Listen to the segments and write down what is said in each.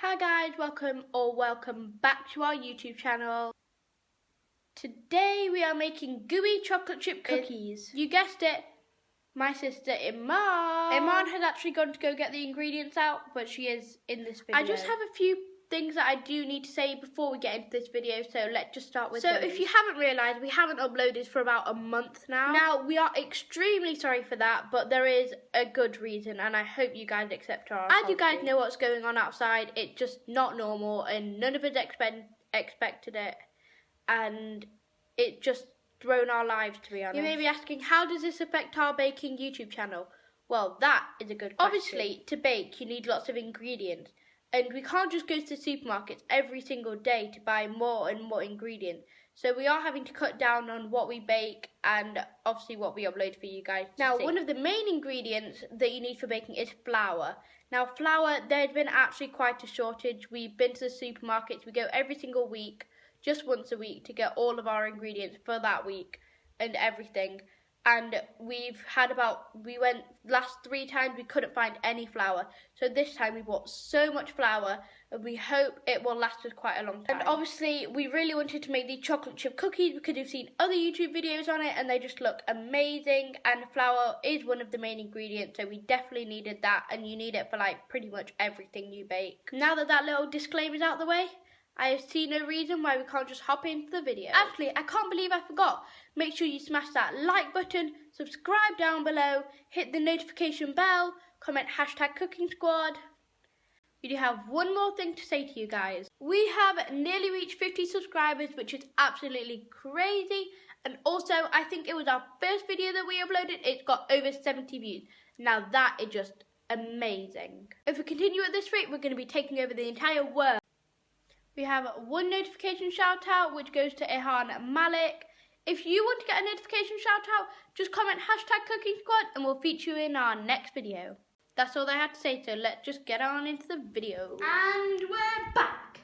Hi guys, welcome back to our YouTube channel. Today we are making gooey chocolate chip cookies. You guessed it, my sister Iman. Iman has actually gone to go get the ingredients out, but she is in this video. I just have a few things that I do need to say before we get into this video, so let's just start with those. If you haven't realised, we haven't uploaded for about a month now. Now, we are extremely sorry for that, but there is a good reason, and I hope you guys accept our apology. As you guys know what's going on outside, it's just not normal, and none of us expected it, and it just thrown our lives, to be honest. You may be asking, how does this affect our baking YouTube channel? Well, that is a good question. Obviously, to bake, you need lots of ingredients. And we can't just go to the supermarkets every single day to buy more and more ingredients. So we are having to cut down on what we bake and obviously what we upload for you guys to see. One of the main ingredients that you need for baking is flour. Now flour, there's been actually quite a shortage. We've been to the supermarkets. We go every single week, just once a week, to get all of our ingredients for that week and everything. And we went last 3 times, we couldn't find any flour. So this time we bought so much flour, and we hope it will last us quite a long time. And obviously, we really wanted to make these chocolate chip cookies because we've seen other YouTube videos on it, and they just look amazing. And flour is one of the main ingredients, so we definitely needed that, and you need it for like pretty much everything you bake. Now that little disclaimer is out the way, I see no reason why we can't just hop into the video. Actually, I can't believe I forgot. Make sure you smash that like button, subscribe down below, hit the notification bell, comment #CookingSquad. We do have one more thing to say to you guys. We have nearly reached 50 subscribers, which is absolutely crazy. And also, I think it was our first video that we uploaded. It's got over 70 views. Now that is just amazing. If we continue at this rate, we're going to be taking over the entire world. We have one notification shout out, which goes to Ihan Malik. If you want to get a notification shout out, just comment #CookingSquad and we'll feature you in our next video. That's all I had to say, so let's just get on into the video. And we're back.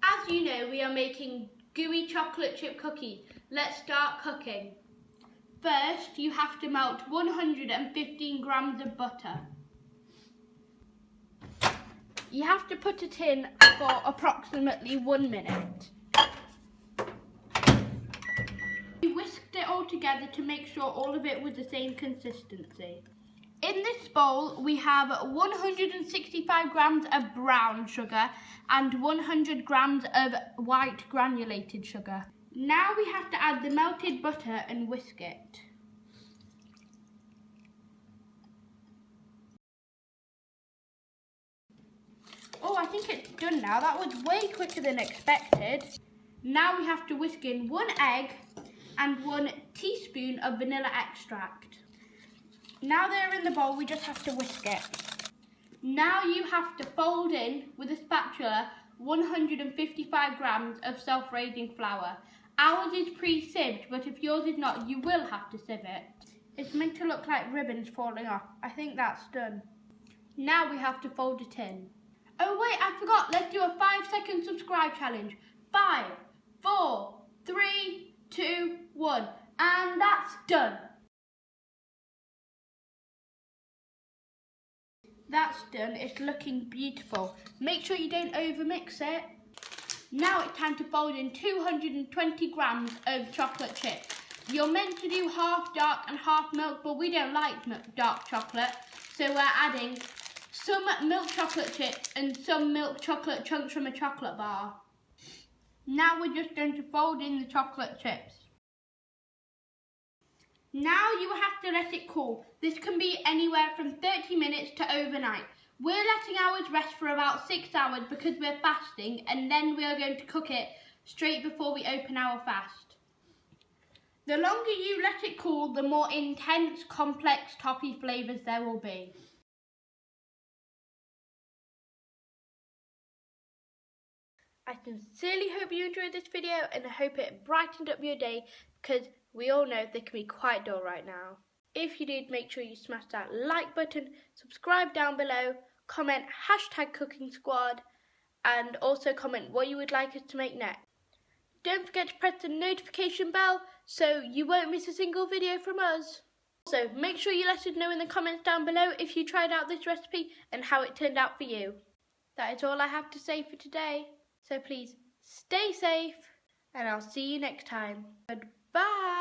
As you know, we are making gooey chocolate chip cookies. Let's start cooking. First, you have to melt 115 grams of butter. You have to put it in for approximately 1 minute. We whisked it all together to make sure all of it was the same consistency. In this bowl, we have 165 grams of brown sugar and 100 grams of white granulated sugar. Now we have to add the melted butter and whisk it. Oh, I think it's done now. That was way quicker than expected. Now we have to whisk in 1 egg and 1 teaspoon of vanilla extract. Now they're in the bowl, we just have to whisk it. Now you have to fold in with a spatula 155 grams of self-raising flour. Ours is pre-sieved, but if yours is not, you will have to sieve it. It's meant to look like ribbons falling off. I think that's done. Now we have to fold it in. Oh wait, I forgot. Let's do a 5-second subscribe challenge. 5, 4, 3, 2, 1. And that's done. That's done. It's looking beautiful. Make sure you don't overmix it. Now it's time to fold in 220 grams of chocolate chips. You're meant to do half dark and half milk, but we don't like dark chocolate. So we're adding some milk chocolate chips and some milk chocolate chunks from a chocolate bar. Now we're just going to fold in the chocolate chips. Now you have to let it cool. This can be anywhere from 30 minutes to overnight. We're letting ours rest for about 6 hours because we're fasting, and then we are going to cook it straight before we open our fast. The longer you let it cool, the more intense, complex toffee flavours there will be. I sincerely hope you enjoyed this video, and I hope it brightened up your day, because we all know they can be quite dull right now. If you did, make sure you smash that like button, subscribe down below, comment #CookingSquad, and also comment what you would like us to make next. Don't forget to press the notification bell so you won't miss a single video from us. Also, make sure you let us know in the comments down below if you tried out this recipe and how it turned out for you. That is all I have to say for today. So please stay safe and I'll see you next time. Goodbye.